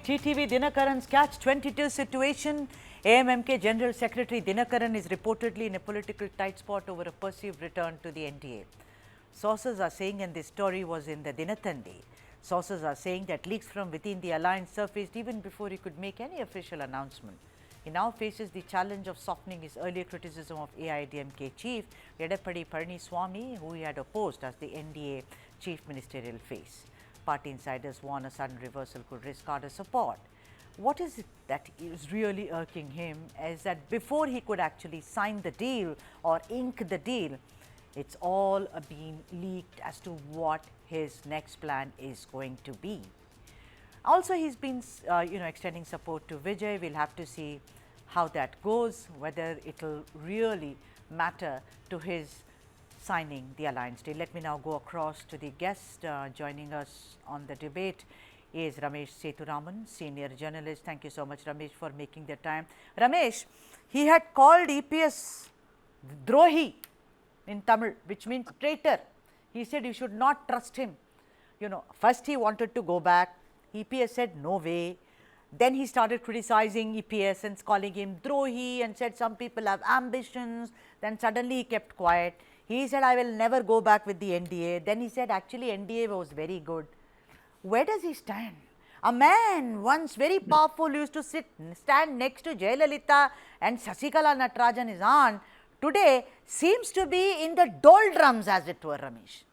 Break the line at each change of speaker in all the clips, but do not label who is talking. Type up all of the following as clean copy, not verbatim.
TTV Dhinakaran's catch-22 situation. AMMK General Secretary Dhinakaran is reportedly in a political tight spot over a perceived return to the NDA. Sources are saying, and this story was in the Dinatandi, sources are saying that leaks from within the alliance surfaced even before he could make any official announcement. He now faces the challenge of softening his earlier criticism of AIDMK chief Edappadi Palaniswamy, who he had opposed as the NDA chief ministerial face. Party insiders warn a sudden reversal could risk harder support. What is it that is really irking him is that before he could actually sign the deal or ink the deal, it's all been leaked as to what his next plan is going to be. Also, he's been extending support to Vijay. We'll have to see how that goes, whether it'll really matter to his signing the alliance deal. Let me now go across to the guest. Joining us on the debate is Ramesh Sethuraman, senior journalist. Thank you so much, Ramesh, for making the time. Ramesh, he had called EPS Drohi in Tamil, which means traitor. He said you should not trust him. First he wanted to go back. EPS said no way. Then he started criticizing EPS and calling him Drohi and said some people have ambitions. Then suddenly he kept quiet. He said, I will never go back with the NDA. Then he said, actually, NDA was very good. Where does he stand? A man once very powerful used to stand next to Jayalalitha and Sasikala Natarajan, his aunt, today seems to be in the doldrums, as it were, Ramesh.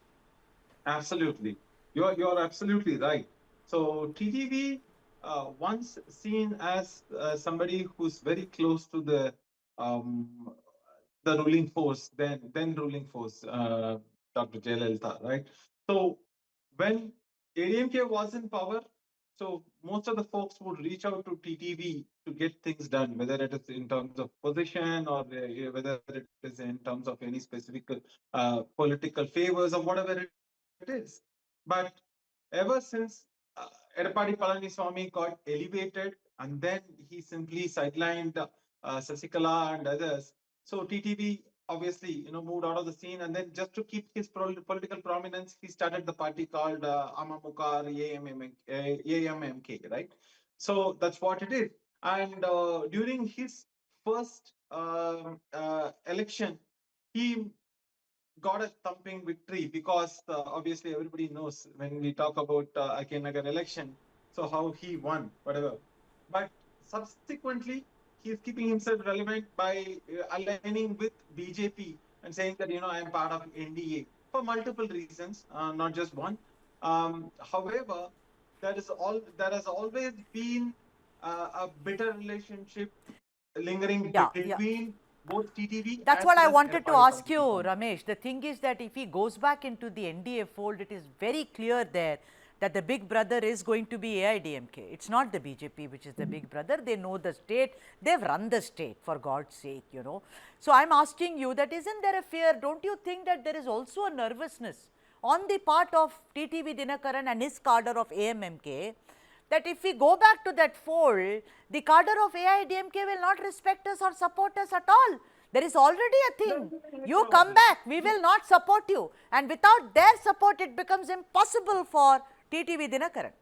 Absolutely. You're absolutely right. So TTV, once seen as somebody who's very close to the ruling force, then ruling force, Dr. Jayalalitha, right? So when ADMK was in power, so most of the folks would reach out to TTV to get things done, whether it is in terms of position or whether it is in terms of any specific political favors or whatever it is. But ever since Edappadi Palaniswamy got elevated and then he simply sidelined Sasikala and others, so TTV obviously moved out of the scene, and then just to keep his political prominence, he started the party called AMMK or AMMK, right? So that's what it is. And during his first election, he got a thumping victory because obviously everybody knows when we talk about Nagar election, so how he won, whatever. But subsequently, he is keeping himself relevant by aligning with BJP and saying that, I am part of NDA for multiple reasons, not just one. However, there has always been a bitter relationship lingering between both TTV.
That's what I wanted to ask you, Ramesh. The thing is that if he goes back into the NDA fold, it is very clear there that the big brother is going to be AIDMK. It's not the BJP which is the big brother. They know the state. They've run the state, for God's sake, So I'm asking you that isn't there a fear? Don't you think that there is also a nervousness on the part of TTV Dhinakaran and his cadre of AMMK, that if we go back to that fold, the cadre of AIDMK will not respect us or support us at all. There is already a thing. You come back, we will not support you. And without their support, it becomes impossible for TTV Dhinakaran.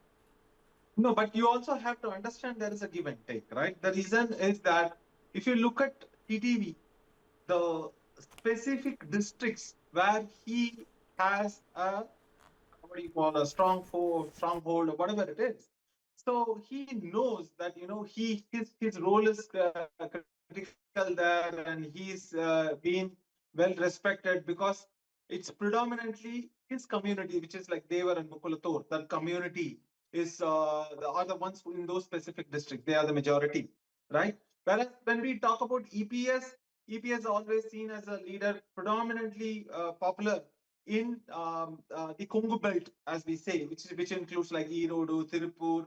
No, but you also have to understand there is a give and take, right? The reason is that if you look at TTV, the specific districts where he has a stronghold or whatever it is. So he knows that his role is critical there, and he's been well respected because it's predominantly his community, which is like Devar and Mukulatur. That community is are the ones in those specific districts. They are the majority, right? Whereas when we talk about EPS is always seen as a leader, predominantly popular in the Kongu belt, as we say, which includes like Erodu, Tirupur,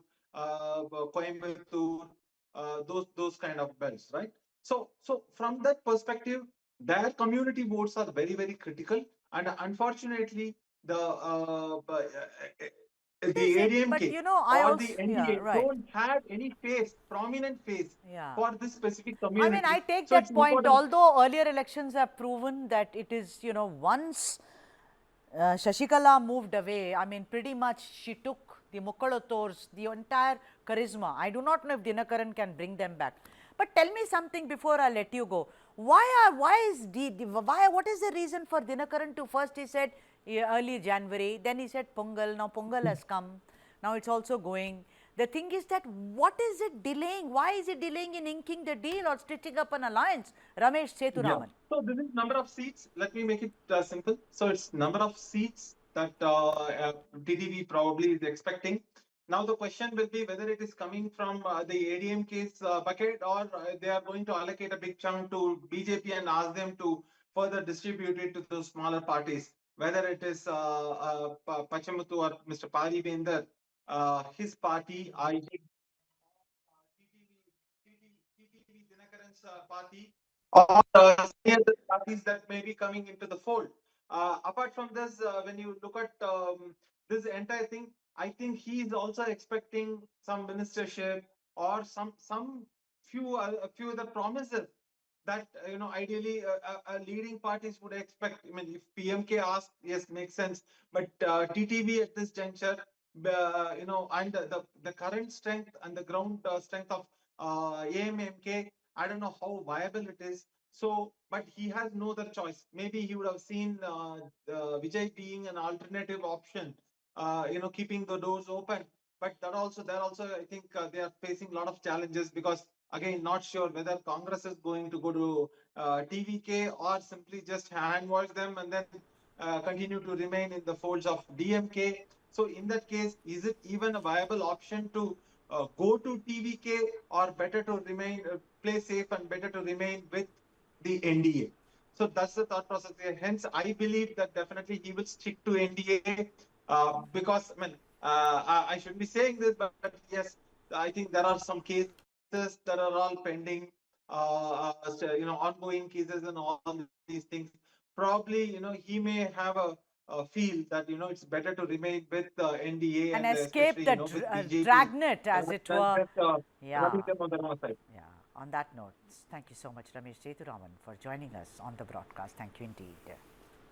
Coimbatore, those kind of belts, right? So from that perspective, their community votes are very, very critical, and unfortunately, the ADMK or the NDA don't have any prominent face for this specific community.
I mean, I take that point, although earlier elections have proven that it is, once Shashikala moved away, I mean, pretty much she took the Mukkalators, the entire charisma. I do not know if Dhinakaran can bring them back. But tell me something before I let you go. What is the reason for Dhinakaran to first he said early January, then he said Pongal, now Pongal has come, now it's also going. The thing is that what is it delaying? Why is it delaying in inking the deal or stitching up an alliance? Ramesh
Yeah.
Sethuraman.
So this is number of seats. Let me make it simple. So it's number of seats that TTV probably is expecting. Now the question will be whether it is coming from the ADMK's bucket, or they are going to allocate a big chunk to BJP and ask them to further distribute it to those smaller parties. Whether it is Pachamuthu or Mr. Pari Bender, his party, I think TTV Dhinakaran's party, or any other parties that may be coming into the fold. Apart from this, when you look at this entire thing, I think he is also expecting some ministership or some few other promises that ideally leading parties would expect. I mean, if PMK asks, yes, makes sense, but TTV at this juncture, and the current strength and the ground strength of AMMK, I don't know how viable it is. So, but he has no other choice. Maybe he would have seen Vijay being an alternative option, keeping the doors open. But there also, I think they are facing a lot of challenges, because again, not sure whether Congress is going to go to TVK or simply just hand wash them and then continue to remain in the folds of DMK. So in that case, is it even a viable option to go to TVK, or better to remain, play safe and better to remain with the NDA? So that's the thought process there. Hence, I believe that definitely he will stick to NDA, because I mean, I shouldn't be saying this, but yes, I think there are some cases that are all pending, ongoing cases and all these things. Probably, he may have a feel that it's better to remain with the NDA,
And
and
escape
especially
the
with BJP,
dragnet, as it
than
were.
just
Yeah.
rubbing them on the wrong side.
Yeah. On that note, thank you so much, Ramesh Sethuraman, for joining us on the broadcast. Thank you indeed.